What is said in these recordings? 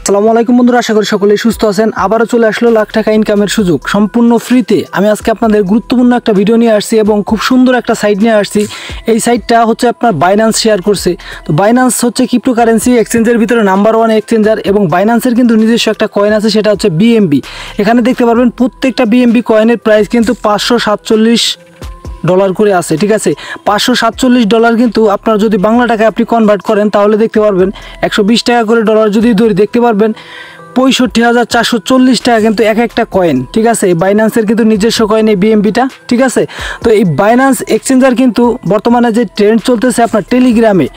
আসসালামু আলাইকুম বন্ধুরা, আশা করি সকলেই সুস্থ আছেন। আবারও চলে আসলো লাখ টাকা ইনকামের সুযোগ সম্পূর্ণ ফ্রিতে। আমি আজকে আপনাদের গুরুত্বপূর্ণ একটা ভিডিও নিয়ে আসছি এবং খুব সুন্দর একটা সাইট নিয়ে আসছি। এই সাইটটা হচ্ছে আপনার বাইন্যান্স শেয়ার করছে। তো বাইন্যান্স হচ্ছে ক্রিপ্টোকারেন্সি এক্সচেঞ্জের ভিতরে নাম্বার 1 এক্সচেঞ্জার এবং বাইন্যান্সের কিন্তু নিজস্ব একটা কয়েন আছে, সেটা হচ্ছে বিএমবি। এখানে দেখতে পারবেন প্রত্যেকটা বিএমবি কয়েনের প্রাইস কিন্তু $547 করে আছে। ঠিক আছে, $547 কিন্তু আপনার যদি বাংলা টাকায় আপনি কনভার্ট করেন তাহলে দেখতে পারবেন 120 টাকা করে ডলার যদি ধরি দেখতে পারবেন 65,440 টাকা কিন্তু এক একটা কয়েন। ঠিক আছে, এই বাইন্যান্সের কিন্তু নিজস্ব কয়েন এই বিএমবিটা। ঠিক আছে, তো এই বাইন্যান্স এক্সচেঞ্জার কিন্তু বর্তমানে যে ট্রেন্ড চলতেছে আপনার টেলিগ্রামে,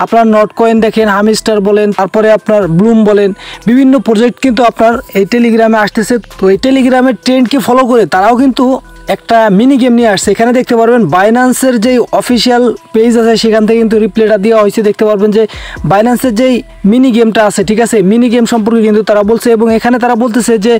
আপনার নট কয়েন দেখেন, হামিস্টার বলেন, তারপরে আপনার ব্লুম বলেন, বিভিন্ন প্রজেক্ট কিন্তু আপনার এই টেলিগ্রামে আসতেছে। তো এই টেলিগ্রামের ট্রেন্ডকে ফলো করে তারাও কিন্তু একটা মিনি গেম নিয়ে আসছে। এখানে দেখতে পারবেন বাইন্যান্সের যেই অফিসিয়াল পেজ আছে সেখান থেকে কিন্তু রিপ্লাইটা দেওয়া হয়েছে। দেখতে পারবেন যে বাইন্যান্সের যেই মিনি গেমটা আছে, ঠিক আছে, মিনি গেম সম্পর্কে কিন্তু তারা বলছে এবং এখানে তারা বলতেছে যে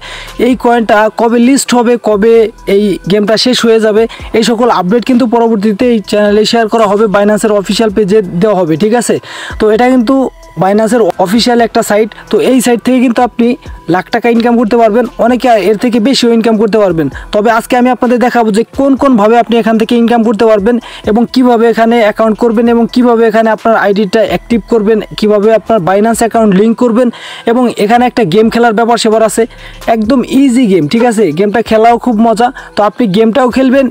এই কয়েনটা কবে লিস্ট হবে, কবে এই গেমটা শেষ হয়ে যাবে, এই সকল আপডেট কিন্তু পরবর্তীতে এই চ্যানেলে শেয়ার করা হবে, বাইন্যান্সের অফিসিয়াল পেজে দেওয়া হবে। ঠিক আছে, তো এটা কিন্তু বাইন্যান্সের অফিসিয়াল একটা সাইট। তো এই সাইট থেকে কিন্তু আপনি লাখ টাকা ইনকাম করতে পারবেন, অনেকে এর থেকে বেশিও ইনকাম করতে পারবেন। তবে আজকে আমি আপনাদের দেখাবো যে কোনভাবে আপনি এখান থেকে ইনকাম করতে পারবেন এবং কিভাবে এখানে অ্যাকাউন্ট করবেন এবং কিভাবে এখানে আপনার আইডিটা অ্যাক্টিভ করবেন, কিভাবে আপনার বাইন্যান্স অ্যাকাউন্ট লিঙ্ক করবেন এবং এখানে একটা গেম খেলার ব্যাপার সেবার আছে, একদম ইজি গেম। ঠিক আছে, গেমটা খেলাও খুব মজা, তো আপনি গেমটাও খেলবেন,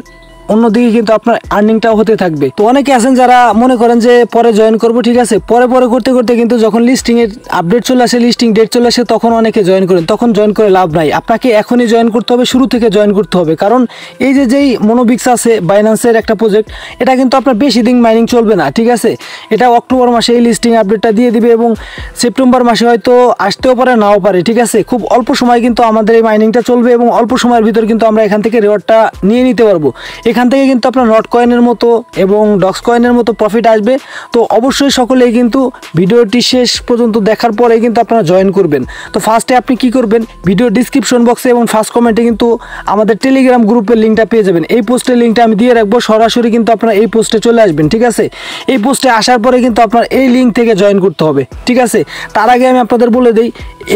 অন্যদিকে কিন্তু আপনার আর্নিংটাও হতে থাকবে। তো অনেকে আছেন যারা মনে করেন যে পরে জয়েন করব, ঠিক আছে, পরে করতে করতে কিন্তু যখন লিস্টিংয়ের আপডেট চলে আসে, লিস্টিং ডেট চলে আসে, তখন অনেকে জয়েন করেন। তখন জয়েন করে লাভ নাই, আপনাকে এখনই জয়েন করতে হবে, শুরু থেকে জয়েন করতে হবে। কারণ এই যেই মোনোবিক্স আছে বাইন্যান্সের একটা প্রজেক্ট, এটা কিন্তু আপনার বেশি দিন মাইনিং চলবে না। ঠিক আছে, এটা অক্টোবর মাসে এই লিস্টিং আপডেটটা দিয়ে দিবে এবং সেপ্টেম্বর মাসে হয়তো আসতেও পারে, নাও পারে। ঠিক আছে, খুব অল্প সময় কিন্তু আমাদের এই মাইনিংটা চলবে এবং অল্প সময়ের ভিতর কিন্তু আমরা এখান থেকে রিওয়ার্ডটা নিয়ে নিতে পারবো। এখান থেকে কিন্তু আপনার নট কয়েনের মতো এবং ডক্স কয়েনের মতো প্রফিট আসবে। তো অবশ্যই সকলেই কিন্তু ভিডিওটি শেষ পর্যন্ত দেখার পরে কিন্তু আপনারা জয়েন করবেন। তো ফার্স্টে আপনি কি করবেন, ভিডিও ডিসক্রিপশন বক্সে এবং ফার্স্ট কমেন্টে কিন্তু আমাদের টেলিগ্রাম গ্রুপের লিঙ্কটা পেয়ে যাবেন। এই পোস্টের লিঙ্কটা আমি দিয়ে রাখবো, সরাসরি কিন্তু আপনারা এই পোস্টে চলে আসবেন। ঠিক আছে, এই পোস্টে আসার পরে কিন্তু আপনার এই লিঙ্ক থেকে জয়েন করতে হবে। ঠিক আছে, তার আগে আমি আপনাদের বলে দিই,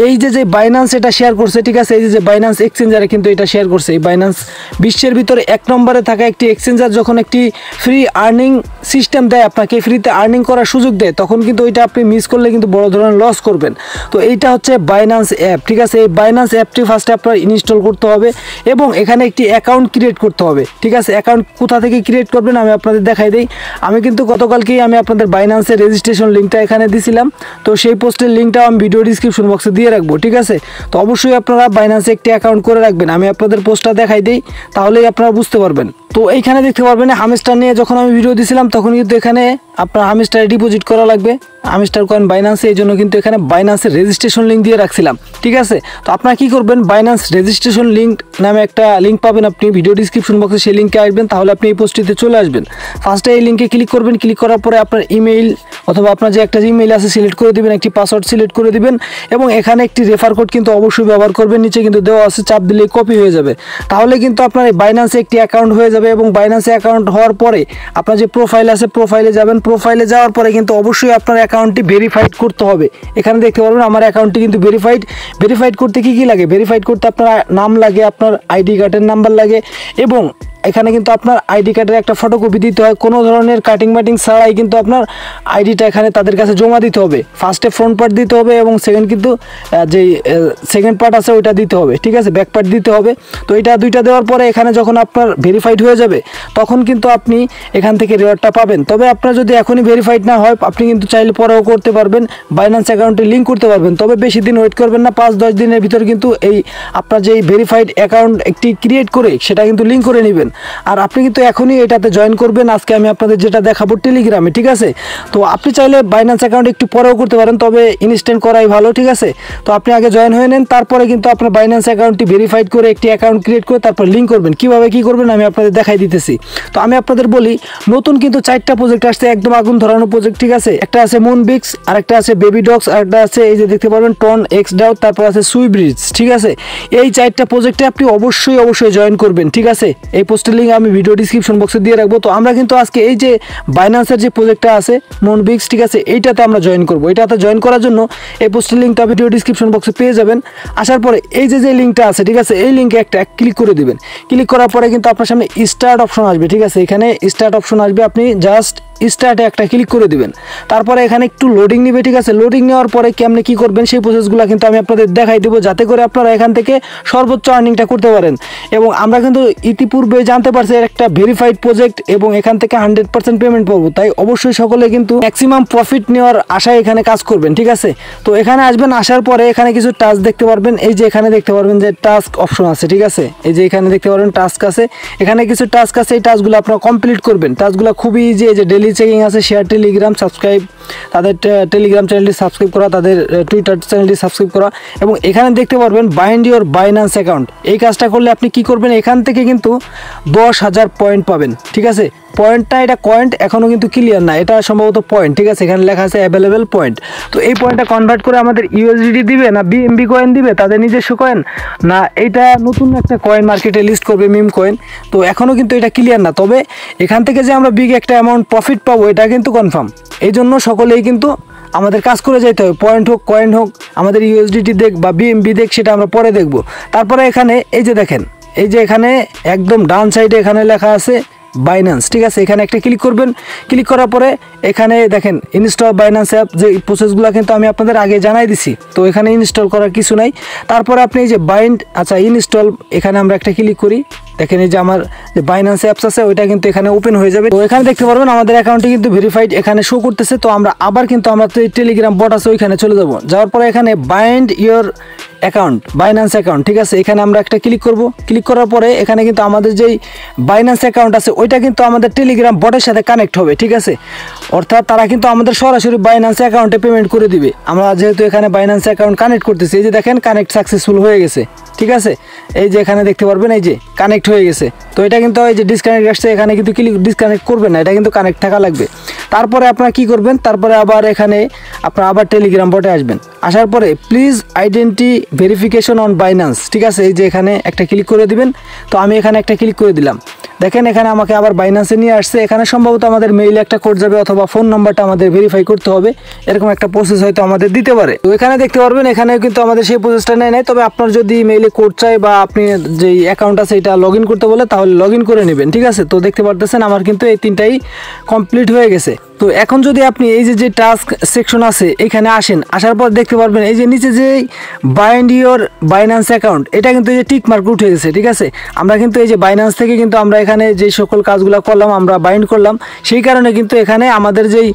এই যে বাইন্যান্স এটা শেয়ার করছে, ঠিক আছে, এই যে বাইন্যান্স এক্সচেঞ্জারে কিন্তু এটা শেয়ার করছে। এই বাইন্যান্স বিশ্বের ভিতরে 1 নম্বরে থাকা একটি এক্সচেঞ্জার যখন একটি ফ্রি আর্নিং সিস্টেম দেয়, আপনাকে ফ্রিতে আর্নিং করার সুযোগ দেয়, তখন কিন্তু ওইটা আপনি মিস করলে কিন্তু বড় ধরনের লস করবেন। তো এইটা হচ্ছে বাইন্যান্স অ্যাপ। ঠিক আছে, এই বাইন্যান্স অ্যাপটি ফার্স্টে আপনার ইনস্টল করতে হবে এবং এখানে একটি অ্যাকাউন্ট ক্রিয়েট করতে হবে। ঠিক আছে, অ্যাকাউন্ট কোথা থেকে ক্রিয়েট করবেন আমি আপনাদের দেখাই দিই। আমি কিন্তু গতকালকেই আমি আপনাদের বাইন্যান্সের রেজিস্ট্রেশন লিঙ্কটা এখানে দিছিলাম, তো সেই পোস্টের লিঙ্কটাও আমি ভিডিও ডিসক্রিপশন বক্সে দিয়ে রাখবো। ঠিক আছে, তো অবশ্যই আপনারা বাইন্যান্সে একটি অ্যাকাউন্ট করে রাখবেন। আমি আপনাদের পোস্টটা দেখাই দিই, তাহলেই আপনারা বুঝতে পারবেন। তো এইখানে দেখতে পারবেন হামিস্টার নিয়ে যখন আমি ভিডিও দিয়েছিলাম তখন কিন্তু এখানে আপনার হামিস্টারে ডিপোজিট করা লাগবে, হামিস্টার কয়েন বাইন্যান্সে, এই জন্য কিন্তু এখানে বাইন্যান্সের রেজিস্ট্রেশন লিঙ্ক দিয়ে রাখছিলাম। ঠিক আছে, তো আপনারা কি করবেন, বাইন্যান্স রেজিস্ট্রেশন লিঙ্ক নামে একটা লিঙ্ক পাবেন আপনি ভিডিও ডিসক্রিপশন বক্সে, সেই লিঙ্কে আসবেন, তাহলে আপনি এই পোস্টটিতে চলে আসবেন। ফার্স্টে এই লিঙ্কে ক্লিক করবেন, ক্লিক করার পরে আপনার ইমেইল অথবা আপনার যে একটা ইমেইল আছে সিলেক্ট করে দিবেন, একটি পাসওয়ার্ড সিলেক্ট করে দিবেন এবং এখানে একটি রেফার কোড কিন্তু অবশ্যই ব্যবহার করবেন, নিচে কিন্তু দেওয়া আছে, চাপ দিলেই কপি হয়ে যাবে। তাহলে কিন্তু আপনার এই বাইন্যান্সে একটি অ্যাকাউন্ট হয়ে যাবে এবং বাইন্যান্সে অ্যাকাউন্ট হওয়ার পরে আপনার যে প্রোফাইল আছে প্রোফাইলে যাবেন, প্রোফাইলে যাওয়ার পরে কিন্তু অবশ্যই আপনার অ্যাকাউন্টটি ভেরিফাইড করতে হবে। এখানে দেখতে পারবেন আমার অ্যাকাউন্টটি কিন্তু ভেরিফাইড করতে কি লাগে, ভেরিফাইড করতে আপনার নাম লাগে, আপনার আইডি কার্ডের নাম্বার লাগে এবং এখানে কিন্তু আপনার আইডি কার্ডের একটা ফটোকপি দিতে হয়, কোনো ধরনের কাটিং ছাড়াই কিন্তু আপনার আইডিটা এখানে তাদের কাছে জমা দিতে হবে। ফার্স্টে ফ্রন্ট পার্ট দিতে হবে এবং সেকেন্ড পার্ট আছে ওইটা দিতে হবে। ঠিক আছে, ব্যাক পার্ট দিতে হবে। তো এটা দুইটা দেওয়ার পরে এখানে যখন আপনার ভেরিফাইড হয়ে যাবে তখন কিন্তু আপনি এখান থেকে রিওয়ার্ডটা পাবেন। তবে আপনার যদি এখনই ভেরিফাইড না হয় আপনি কিন্তু চাইলে পরেও করতে পারবেন, বাইন্যান্স অ্যাকাউন্টে লিঙ্ক করতে পারবেন। তবে বেশি দিন ওয়েট করবেন না, 5-10 দিনের ভিতর কিন্তু এই আপনার যেই ভেরিফাইড অ্যাকাউন্ট একটি ক্রিয়েট করে সেটা কিন্তু লিঙ্ক করে নেবেন। আর আপনি কিন্তু এখনই এটাতে জয়েন করবেন, আজকে আমি আপনাদের যেটা দেখাবো টেলিগ্রামে। ঠিক আছে, তো আপনি চাইলে বাইন্যান্স অ্যাকাউন্ট একটু পরেও করতে পারেন, তবে ইনস্ট্যান্ট করাই ভালো। ঠিক আছে, তো আপনি আগে জয়েন হয়ে নেন, তারপরে কিন্তু আপনার বাইন্যান্স অ্যাকাউন্টটি ভেরিফাইড করে একটি অ্যাকাউন্ট ক্রিয়েট করে তারপর লিঙ্ক করবেন। কিভাবে কি করবেন আমি আপনাদের দেখাই দিতেছি। তো আমি আপনাদের বলি, নতুন কিন্তু 4টা প্রজেক্ট আসছে, একদম আগুন ধরানো প্রজেক্ট। ঠিক আছে, একটা আছে মুনবিক্স, আরেকটা আছে বেবি ডগস, আরেকটা আছে এই যে দেখতে পারবেন টন এক্স ডাউ, তারপর আছে সুইব্রিজ। ঠিক আছে, এই 4টা প্রজেক্টে আপনি অবশ্যই জয়েন করবেন। ঠিক আছে, এই পোস্ট পোস্টের লিঙ্ক আমি ভিডিও ডিসক্রিপশন বক্সে দিয়ে রাখবো। তো আমরা কিন্তু আজকে এই যে বাইন্যান্সের যে প্রজেক্টটা আছে মুনবিক্স, ঠিক আছে, এইটাতে আমরা জয়েন করবো। এটাতে জয়েন করার জন্য এই পোস্টের লিঙ্কটা ভিডিও ডিসক্রিপশন বক্সে পেয়ে যাবেন। আসার পরে এই যে লিঙ্কটা আছে, ঠিক আছে, এই লিঙ্কে একটা ক্লিক করে দিবেন। ক্লিক করার পরে কিন্তু আপনার সামনে স্টার্ট অপশন আসবে, ঠিক আছে, এখানে স্টার্ট অপশন আসবে, আপনি জাস্ট স্টার্টে একটা ক্লিক করে দিবেন। তারপরে এখানে একটু লোডিং নেবে, ঠিক আছে। লোডিং নেওয়ার পরে কেমনে কি করবেন সেই প্রসেসগুলো কিন্তু আমি আপনাদের দেখাই দেবো, যাতে করে আপনারা এখান থেকে সর্বোচ্চ আর্নিংটা করতে পারেন। এবং আমরা কিন্তু ইতিপূর্বে জানতে পারছি একটা ভেরিফাইড প্রজেক্ট এবং এখান থেকে 100% পেমেন্ট পাবো, তাই অবশ্যই সকলে কিন্তু ম্যাক্সিমাম প্রফিট নেওয়ার আশায় এখানে কাজ করবেন, ঠিক আছে। তো এখানে আসবেন, আসার পরে এখানে কিছু টাস্ক দেখতে পারবেন, এই যে এখানে দেখতে পারবেন যে টাস্ক অপশন আছে, ঠিক আছে, এই যে এখানে দেখতে পারবেন টাস্ক আছে, এখানে কিছু টাস্ক আছে, এই টাস্কগুলো আপনারা কমপ্লিট করবেন। টাস্কগুলো খুবই ইজি, এই যে ডেলি চেকিং আছে, শেয়ার টেলিগ্রাম, সাবস্ক্রাইব, তাদের টেলিগ্রাম চ্যানেলটি সাবস্ক্রাইব করা, তাদের টুইটার চ্যানেলটি সাবস্ক্রাইব করা, এবং এখানে দেখতে পারবেন বাইন্ড ইওর বাইন্যান্স অ্যাকাউন্ট। এই কাজটা করলে আপনি কি করবেন, এখান থেকে কিন্তু 10,000 পয়েন্ট পাবেন, ঠিক আছে। পয়েন্টটা এটা পয়েন্ট এখনও কিন্তু ক্লিয়ার না, এটা সম্ভবত পয়েন্ট, ঠিক আছে, এখানে লেখা আছে অ্যাভেলেবেল পয়েন্ট। তো এই পয়েন্টটা কনভার্ট করে আমাদের ইউএসডিটি দিবে না বিএমবি কয়েন দিবে, তাদের নিজস্ব কয়েন, না এইটা নতুন একটা কয়েন মার্কেটে লিস্ট করবে মিম কয়েন। তো এখনও কিন্তু এটা ক্লিয়ার না, তবে এখান থেকে যে আমরা বিগ একটা অ্যামাউন্ট প্রফিট পাবো এটা কিন্তু কনফার্ম। এই জন্য সকলেই কিন্তু আমাদের কাজ করে যাইতে হবে, পয়েন্ট হোক কয়েন হোক, আমাদের ইউএসডিটি দেখ বা বিএমবি দেখ সেটা আমরা পরে দেখব। তারপরে এখানে এই যে দেখেন, এই যে এখানে একদম ডান সাইডে এখানে লেখা আছে বাইন্যান্স, ঠিক আছে, এখানে একটা ক্লিক করবেন। ক্লিক করার পরে এখানে দেখেন ইনস্টল বাইন্যান্স অ্যাপ, যে প্রসেসগুলো কিন্তু আমি আপনাদের আগে জানাই দিছি, তো এখানে ইনস্টল করার কিছু নাই। তারপরে আপনি এই যে বাইন্ড, আচ্ছা ইনস্টল, এখানে আমরা একটা ক্লিক করি, দেখেন এই যে আমার যে বাইন্যান্স অ্যাপস আছে ওইটা কিন্তু এখানে ওপেন হয়ে যাবে। তো এখানে দেখতে পারবেন আমাদের অ্যাকাউন্টটি কিন্তু ভেরিফাইড এখানে শো করতেছে। তো আমরা আবার কিন্তু আমরা তো টেলিগ্রাম বট আছে ওইখানে চলে যাব, যাওয়ার পরে এখানে bind your account, Binance account, ঠিক আছে, এখানে আমরা একটা ক্লিক করব। ক্লিক করার পরে এখানে কিন্তু আমাদের যেই বাইন্যান্স অ্যাকাউন্ট আছে ওইটা কিন্তু আমাদের টেলিগ্রাম বটের সাথে কানেক্ট হবে, ঠিক আছে, অর্থাৎ তারা কিন্তু আমাদের সরাসরি বাইন্যান্স অ্যাকাউন্টে পেমেন্ট করে দিবে। আমরা যেহেতু এখানে বাইন্যান্স অ্যাকাউন্ট কানেক্ট করতেছি, এই যে দেখেন কানেক্ট সাকসেসফুল হয়ে গেছে, ঠিক আছে, এই যে এখানে দেখতে পারবেন এই যে কানেক্ট হয়ে গেছে। তো এটা কিন্তু এই যে ডিসকানেক্ট আসছে, এখানে কিন্তু ক্লিক ডিসকানেক্ট করবেন না, এটা কিন্তু কানেক্ট থাকা লাগবে। তারপরে আপনারা কি করবেন, তারপরে আবার এখানে আপনারা আবার টেলিগ্রাম বটে আসবেন। আসার পরে please identity verification on Binance, ঠিক আছে, এই যে এখানে একটা ক্লিক করে দিবেন। তো আমি এখানে একটা ক্লিক করে দিলাম, দেখেন এখানে আমাকে আবার বাইন্যান্সে নিয়ে আসছে। এখানে সম্ভবত আমাদের মেইলে একটা কোড যাবে অথবা ফোন নাম্বারটা আমাদের ভেরিফাই করতে হবে, এরকম একটা প্রসেস হয়তো আমাদের দিতে পারে। তো এখানে দেখতে পারবেন এখানে কিন্তু আমাদের সেই প্রসেসটা নেয় নাই, তবে আপনার যদি মেইলে কোড চাই বা আপনি যে অ্যাকাউন্ট আছে এটা লগ ইন করতে বলে তাহলে লগ ইন করে নেবেন, ঠিক আছে। তো দেখতে পারতেছেন আমার কিন্তু এই তিনটাই কমপ্লিট হয়ে গেছে। তো এখন যদি আপনি এই যে টাস্ক সেকশন আছে এখানে আসেন, আসার পর দেখতে পারবেন এই যে নিচে যে বাইন্ড ইওর বাইন্যান্স অ্যাকাউন্ট, এটা কিন্তু এই যে টিক মার্ক উঠে গেছে, ঠিক আছে। আমরা কিন্তু এই যে বাইন্যান্স থেকে কিন্তু আমরা এখানে যে সকল কাজগুলো করলাম আমরা বাইন্ড করলাম, সেই কারণে কিন্তু এখানে আমাদের যেই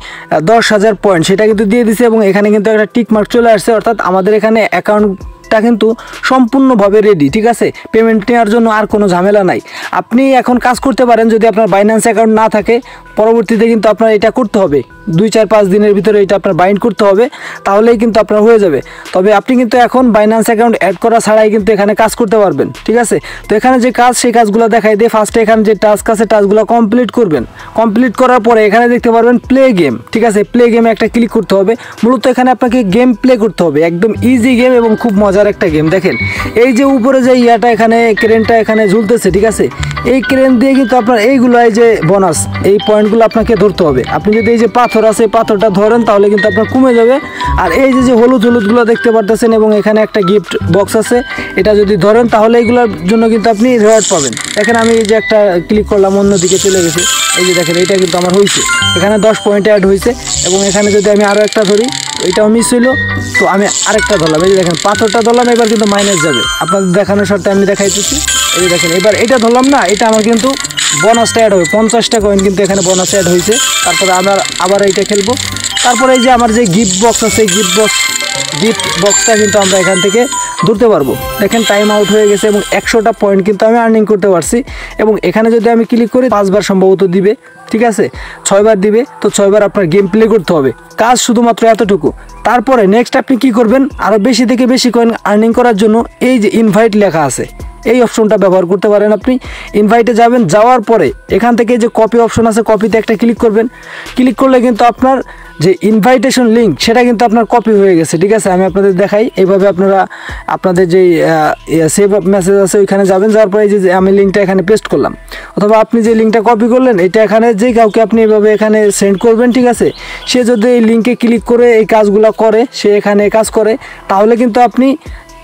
10,000 পয়েন্ট সেটা কিন্তু দিয়ে দিছে এবং এখানে কিন্তু একটা টিক মার্ক চলে আসছে, অর্থাৎ আমাদের এখানে অ্যাকাউন্টটা কিন্তু সম্পূর্ণভাবে রেডি, ঠিক আছে, পেমেন্ট নেওয়ার জন্য আর কোনো ঝামেলা নাই। আপনি এখন কাজ করতে পারেন, যদি আপনার বাইন্যান্স অ্যাকাউন্ট না থাকে পরবর্তীতে কিন্তু আপনার এটা করতে হবে, 2-4-5 দিনের ভিতরে এটা আপনার বাইন্ড করতে হবে, তাহলেই কিন্তু আপনার হয়ে যাবে। তবে আপনি কিন্তু এখন বাইন্যান্স অ্যাকাউন্ট অ্যাড করা ছাড়াই কিন্তু এখানে কাজ করতে পারবেন, ঠিক আছে। তো এখানে যে কাজ সেই কাজগুলো দেখাই দিয়ে ফার্স্টে এখানে যে টাস্ক আছে টাস্কগুলো কমপ্লিট করবেন। কমপ্লিট করার পরে এখানে দেখতে পারবেন প্লে গেম, ঠিক আছে, প্লে গেমে একটা ক্লিক করতে হবে। মূলত এখানে আপনাকে গেম প্লে করতে হবে, একদম ইজি গেম এবং খুব মজার একটা গেম। দেখেন এই যে উপরে যে ইয়াটা এখানে ক্রেনটা এখানে ঝুলতেছে, ঠিক আছে, এই ক্রেন দিয়ে কিন্তু আপনার এইগুলো এই যে বোনাস এই পয়েন্টগুলো আপনাকে ধরতে হবে। আপনি যদি এই যে পাথর আছে পাথরটা ধরেন তাহলে কিন্তু আপনার কমে যাবে। আর এই যে হলুদগুলো দেখতে পারতেছেন এবং এখানে একটা গিফট বক্স আছে, এটা যদি ধরেন তাহলে এইগুলোর জন্য কিন্তু আপনি রিওয়ার্ড পাবেন। দেখেন আমি এই যে একটা ক্লিক করলাম অন্যদিকে চলে গেছে, এই যে দেখেন এটা কিন্তু আমার হয়েছে, এখানে 10 পয়েন্ট অ্যাড হয়েছে। এবং এখানে যদি আমি আরও একটা ধরি, এটাও মিস হইলো, তো আমি আরেকটা ধরলাম, এই যে দেখেন পাথরটা ধরলাম, এবার কিন্তু মাইনাস যাবে, আপনাদের দেখানোর শর্তে আমি দেখাইতেছি। এই যে দেখেন এবার এটা ধরলাম না, এটা আমার কিন্তু বোনাসটা অ্যাড হবে, 50টা কয়েন কিন্তু এখানে বোনাস অ্যাড হয়েছে। তারপরে আবার এইটা খেলবো। তারপরে এই যে আমার যে গিফট বক্স আছে, গিফট বক্সটা কিন্তু আমরা এখান থেকে ধরতে পারবো। দেখেন টাইম আউট হয়ে গেছে এবং 100টা পয়েন্ট কিন্তু আমি আর্নিং করতে পারছি। এবং এখানে যদি আমি ক্লিক করি 5 বার সম্ভবত দিবে, ঠিক আছে, 6 বার দিবে, তো 6 বার আপনার গেম প্লে করতে হবে। কাজ শুধুমাত্র এতটুকু। তারপরে নেক্সট আপনি কি করবেন, আরও বেশি থেকে বেশি কয়েন আর্নিং করার জন্য এই যে ইনভাইট লেখা আছে, এই অপশনটা ব্যবহার করতে পারেন। আপনি ইনভাইটে যাবেন, যাওয়ার পরে এখান থেকে যে কপি অপশন আছে, কপিতে একটা ক্লিক করবেন। ক্লিক করলে কিন্তু আপনার যে ইনভাইটেশন লিঙ্ক সেটা কিন্তু আপনার কপি হয়ে গেছে, ঠিক আছে। আমি আপনাদের দেখাই, এইভাবে আপনারা আপনাদের যেই সেভ মেসেজ আছে ওইখানে যাবেন, যাওয়ার পরে যে আমি লিঙ্কটা এখানে পেস্ট করলাম, অথবা আপনি যে লিঙ্কটা কপি করলেন এটা এখানে যে কাউকে আপনি এইভাবে এখানে সেন্ড করবেন, ঠিক আছে। সে যদি এই লিঙ্কে ক্লিক করে এই কাজগুলো করে, সে এখানে কাজ করে, তাহলে কিন্তু আপনি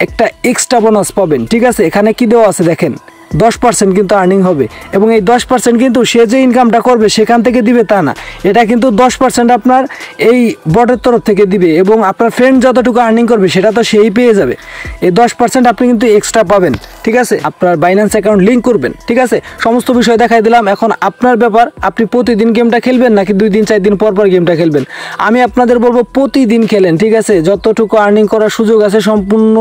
একটা এক্সট্রা বোনাস পাবেন, ঠিক আছে। এখানে কি দেওয়া আছে দেখেন, 10% কিন্তু আর্নিং হবে, এবং এই 10% কিন্তু সে যে ইনকামটা করবে সেখান থেকে দিবে তা না, এটা কিন্তু 10% আপনার এই বটের তরফ থেকে দিবে, এবং আপনার ফ্রেন্ড যতটুকু আর্নিং করবে সেটা তো সেই পেয়ে যাবে। এই 10% আপনি কিন্তু এক্সট্রা পাবেন, ঠিক আছে। আপনার বাইন্যান্স অ্যাকাউন্ট লিঙ্ক করবেন, ঠিক আছে। সমস্ত বিষয় দেখাই দিলাম। এখন আপনার ব্যাপার, আপনি প্রতিদিন গেমটা খেলবেন নাকি 2 দিন 4 দিন পর পর গেমটা খেলবেন। আমি আপনাদের বলবো প্রতিদিন খেলেন, ঠিক আছে। যতটুকু আর্নিং করার সুযোগ আছে সম্পূর্ণ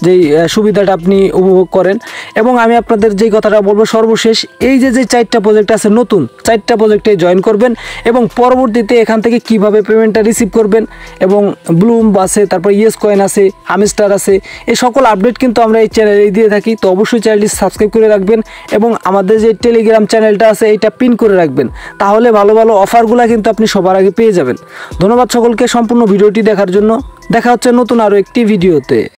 যেই সুবিধাটা আপনি উপভোগ করেন। এবং আমি আপনাদের যেই কথাটা বলবো সর্বশেষ, এই যে 4টা প্রজেক্ট আছে নতুন 4টা প্রজেক্টে জয়েন করবেন, এবং পরবর্তীতে এখান থেকে কিভাবে পেমেন্টটা রিসিভ করবেন, এবং ব্লুম আছে, তারপর ইয়েস কয়েন আছে, হামিস্টার আছে, এই সকল আপডেট কিন্তু আমরা এই চ্যানেলে দিয়ে থাকি। তো অবশ্যই চ্যানেলটি সাবস্ক্রাইব করে রাখবেন, এবং আমাদের যে টেলিগ্রাম চ্যানেলটা আছে এইটা পিন করে রাখবেন, তাহলে ভালো ভালো অফারগুলো কিন্তু আপনি সবার আগে পেয়ে যাবেন। ধন্যবাদ সকলকে সম্পূর্ণ ভিডিওটি দেখার জন্য। দেখা হচ্ছে নতুন আরও একটি ভিডিওতে।